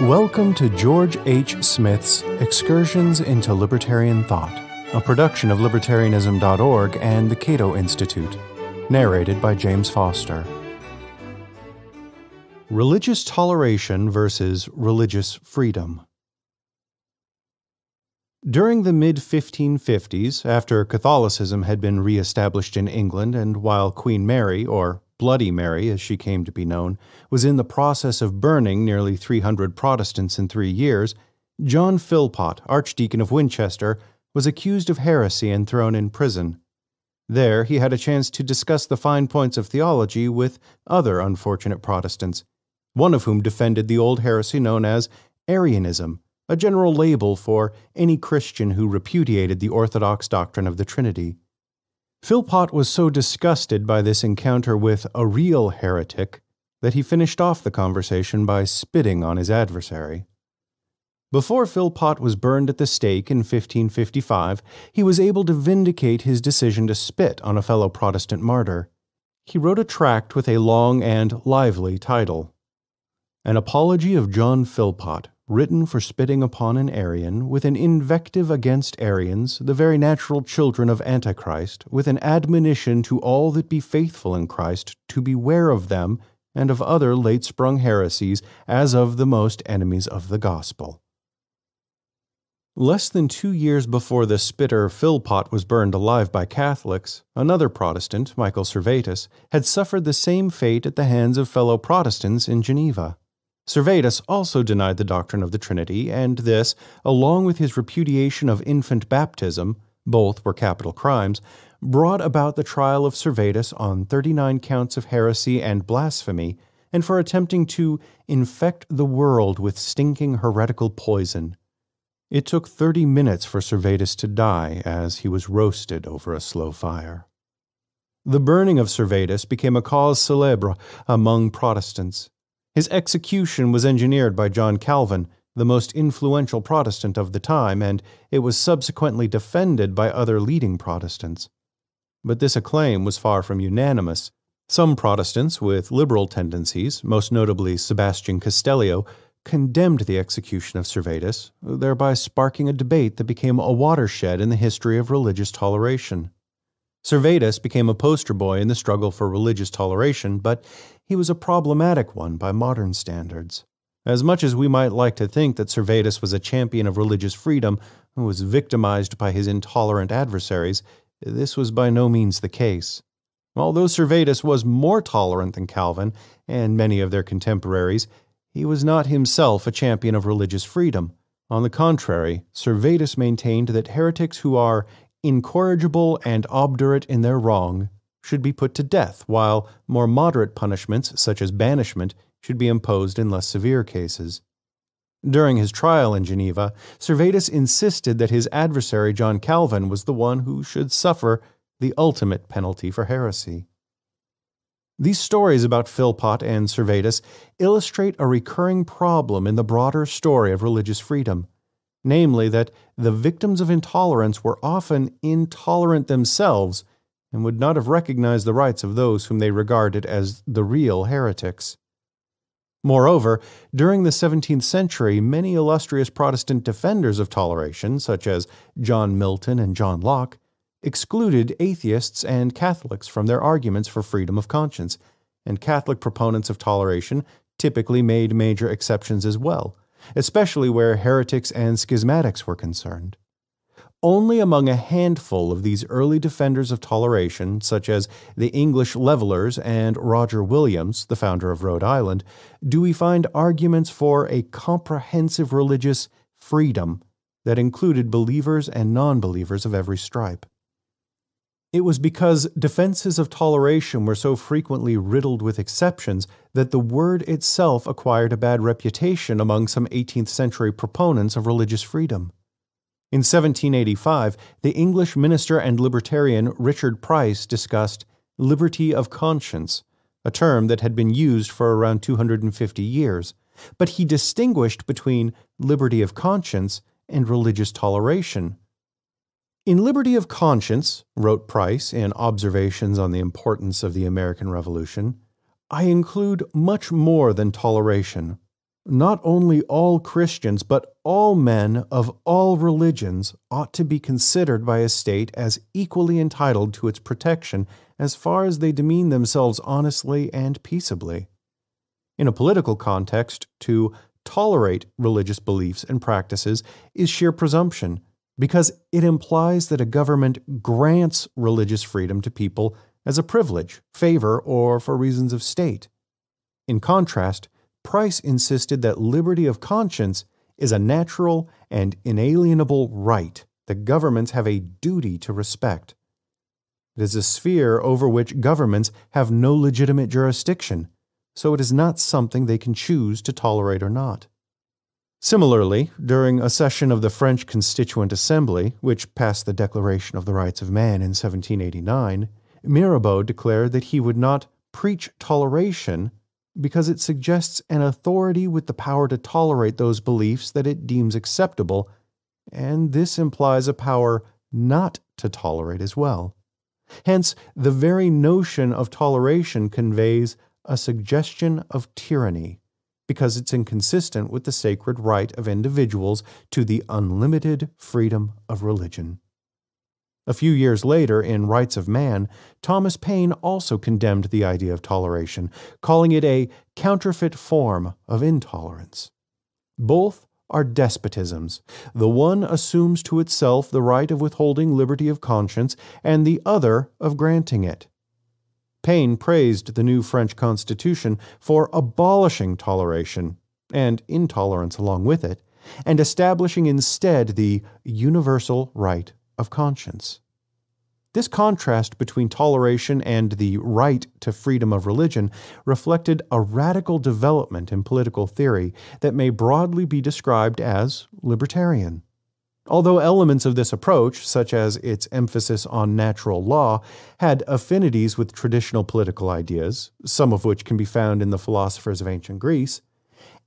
Welcome to George H. Smith's Excursions into Libertarian Thought, a production of libertarianism.org and the Cato Institute, narrated by James Foster. Religious Toleration versus Religious Freedom. During the mid-1550s, after Catholicism had been re-established in England and while Queen Mary, or Bloody Mary as she came to be known, was in the process of burning nearly 300 Protestants in 3 years, John Philpot, Archdeacon of Winchester, was accused of heresy and thrown in prison. There he had a chance to discuss the fine points of theology with other unfortunate Protestants, one of whom defended the old heresy known as Arianism, a general label for any Christian who repudiated the orthodox doctrine of the Trinity. Philpot was so disgusted by this encounter with a real heretic that he finished off the conversation by spitting on his adversary. Before Philpot was burned at the stake in 1555, he was able to vindicate his decision to spit on a fellow Protestant martyr. He wrote a tract with a long and lively title, An Apology of John Philpot, written for spitting upon an Arian, with an invective against Arians, the very natural children of Antichrist, with an admonition to all that be faithful in Christ to beware of them and of other late-sprung heresies, as of the most enemies of the gospel. Less than 2 years before the spitter Philpot was burned alive by Catholics, another Protestant, Michael Servetus, had suffered the same fate at the hands of fellow Protestants in Geneva. Servetus also denied the doctrine of the Trinity, and this, along with his repudiation of infant baptism, both were capital crimes, brought about the trial of Servetus on 39 counts of heresy and blasphemy, and for attempting to infect the world with stinking heretical poison. It took 30 minutes for Servetus to die as he was roasted over a slow fire. The burning of Servetus became a cause célèbre among Protestants. His execution was engineered by John Calvin, the most influential Protestant of the time, and it was subsequently defended by other leading Protestants. But this acclaim was far from unanimous. Some Protestants with liberal tendencies, most notably Sebastian Castellio, condemned the execution of Servetus, thereby sparking a debate that became a watershed in the history of religious toleration. Servetus became a poster boy in the struggle for religious toleration, but he was a problematic one by modern standards. As much as we might like to think that Servetus was a champion of religious freedom who was victimized by his intolerant adversaries, this was by no means the case. Although Servetus was more tolerant than Calvin and many of their contemporaries, he was not himself a champion of religious freedom. On the contrary, Servetus maintained that heretics who are incorrigible and obdurate in their wrong should be put to death, while more moderate punishments, such as banishment, should be imposed in less severe cases. During his trial in Geneva, Servetus insisted that his adversary John Calvin was the one who should suffer the ultimate penalty for heresy. These stories about Philpot and Servetus illustrate a recurring problem in the broader story of religious freedom, namely that the victims of intolerance were often intolerant themselves and would not have recognized the rights of those whom they regarded as the real heretics. Moreover, during the 17th century, many illustrious Protestant defenders of toleration, such as John Milton and John Locke, excluded atheists and Catholics from their arguments for freedom of conscience, and Catholic proponents of toleration typically made major exceptions as well, especially where heretics and schismatics were concerned. Only among a handful of these early defenders of toleration, such as the English Levelers and Roger Williams, the founder of Rhode Island, do we find arguments for a comprehensive religious freedom that included believers and non-believers of every stripe. It was because defenses of toleration were so frequently riddled with exceptions that the word itself acquired a bad reputation among some 18th century proponents of religious freedom. In 1785, the English minister and libertarian Richard Price discussed liberty of conscience, a term that had been used for around 250 years, but he distinguished between liberty of conscience and religious toleration. In liberty of conscience, wrote Price in Observations on the Importance of the American Revolution, I include much more than toleration. Not only all Christians, but all men of all religions ought to be considered by a state as equally entitled to its protection as far as they demean themselves honestly and peaceably. In a political context, to tolerate religious beliefs and practices is sheer presumption, because it implies that a government grants religious freedom to people as a privilege, favor, or for reasons of state. In contrast, Price insisted that liberty of conscience is a natural and inalienable right that governments have a duty to respect. It is a sphere over which governments have no legitimate jurisdiction, so it is not something they can choose to tolerate or not. Similarly, during a session of the French Constituent Assembly, which passed the Declaration of the Rights of Man in 1789, Mirabeau declared that he would not preach toleration because it suggests an authority with the power to tolerate those beliefs that it deems acceptable, and this implies a power not to tolerate as well. Hence, the very notion of toleration conveys a suggestion of tyranny, because it's inconsistent with the sacred right of individuals to the unlimited freedom of religion. A few years later, in Rights of Man, Thomas Paine also condemned the idea of toleration, calling it a counterfeit form of intolerance. Both are despotisms. The one assumes to itself the right of withholding liberty of conscience, and the other of granting it. Paine praised the new French Constitution for abolishing toleration, and intolerance along with it, and establishing instead the universal right of conscience. This contrast between toleration and the right to freedom of religion reflected a radical development in political theory that may broadly be described as libertarian. Although elements of this approach, such as its emphasis on natural law, had affinities with traditional political ideas, some of which can be found in the philosophers of ancient Greece,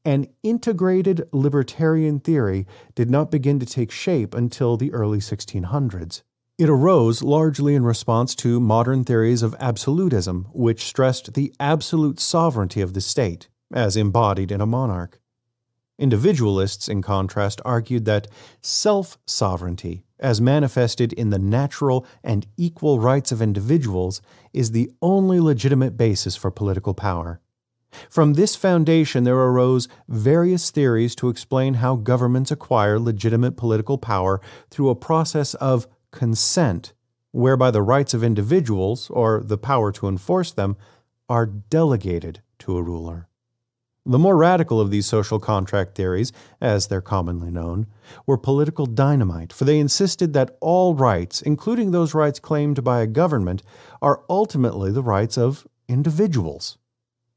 an integrated libertarian theory did not begin to take shape until the early 1600s. It arose largely in response to modern theories of absolutism, which stressed the absolute sovereignty of the state, as embodied in a monarch. Individualists, in contrast, argued that self-sovereignty, as manifested in the natural and equal rights of individuals, is the only legitimate basis for political power. From this foundation there arose various theories to explain how governments acquire legitimate political power through a process of consent, whereby the rights of individuals, or the power to enforce them, are delegated to a ruler. The more radical of these social contract theories, as they're commonly known, were political dynamite, for they insisted that all rights, including those rights claimed by a government, are ultimately the rights of individuals.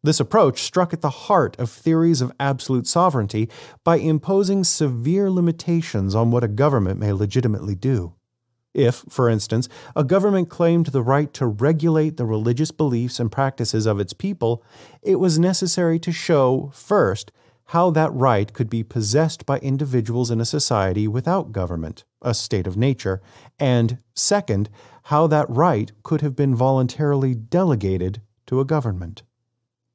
This approach struck at the heart of theories of absolute sovereignty by imposing severe limitations on what a government may legitimately do. If, for instance, a government claimed the right to regulate the religious beliefs and practices of its people, it was necessary to show, first, how that right could be possessed by individuals in a society without government, a state of nature, and, second, how that right could have been voluntarily delegated to a government.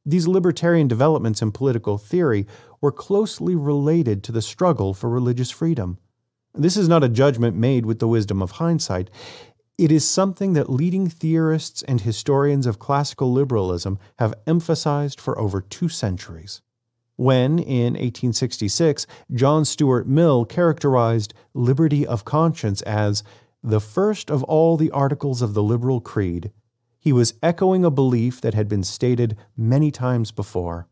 These libertarian developments in political theory were closely related to the struggle for religious freedom. This is not a judgment made with the wisdom of hindsight. It is something that leading theorists and historians of classical liberalism have emphasized for over 2 centuries. When, in 1866, John Stuart Mill characterized liberty of conscience as the first of all the articles of the liberal creed, he was echoing a belief that had been stated many times before.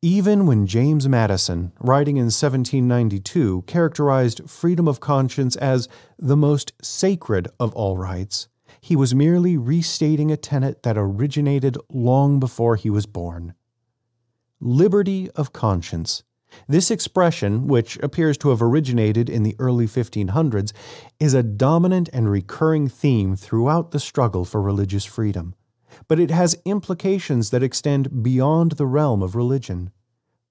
Even when James Madison, writing in 1792, characterized freedom of conscience as the most sacred of all rights, he was merely restating a tenet that originated long before he was born. Liberty of conscience. This expression, which appears to have originated in the early 1500s, is a dominant and recurring theme throughout the struggle for religious freedom. But it has implications that extend beyond the realm of religion.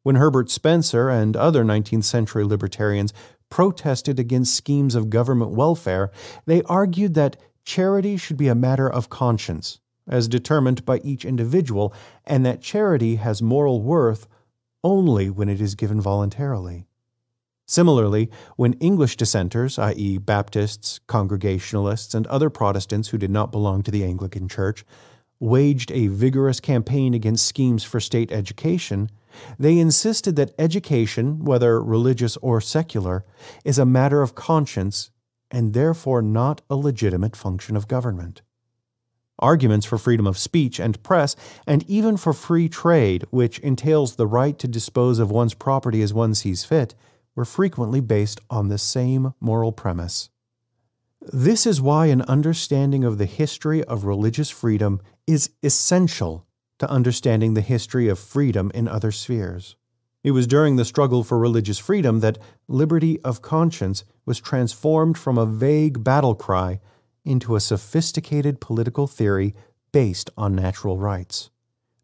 When Herbert Spencer and other 19th century libertarians protested against schemes of government welfare, they argued that charity should be a matter of conscience, as determined by each individual, and that charity has moral worth only when it is given voluntarily. Similarly, when English dissenters, i.e., Baptists, Congregationalists, and other Protestants who did not belong to the Anglican Church, waged a vigorous campaign against schemes for state education, they insisted that education, whether religious or secular, is a matter of conscience and therefore not a legitimate function of government. Arguments for freedom of speech and press, and even for free trade, which entails the right to dispose of one's property as one sees fit, were frequently based on the same moral premise. This is why an understanding of the history of religious freedom is essential to understanding the history of freedom in other spheres. It was during the struggle for religious freedom that liberty of conscience was transformed from a vague battle cry into a sophisticated political theory based on natural rights.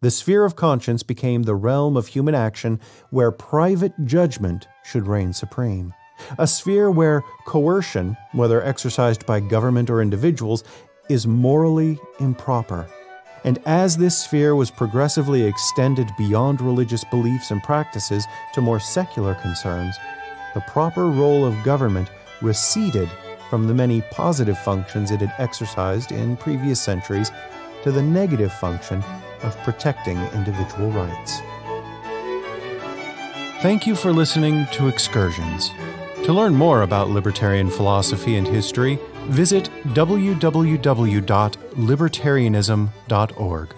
The sphere of conscience became the realm of human action where private judgment should reign supreme, a sphere where coercion, whether exercised by government or individuals, is morally improper. And as this sphere was progressively extended beyond religious beliefs and practices to more secular concerns, the proper role of government receded from the many positive functions it had exercised in previous centuries to the negative function of protecting individual rights. Thank you for listening to Excursions. To learn more about libertarian philosophy and history, visit www.libertarianism.org.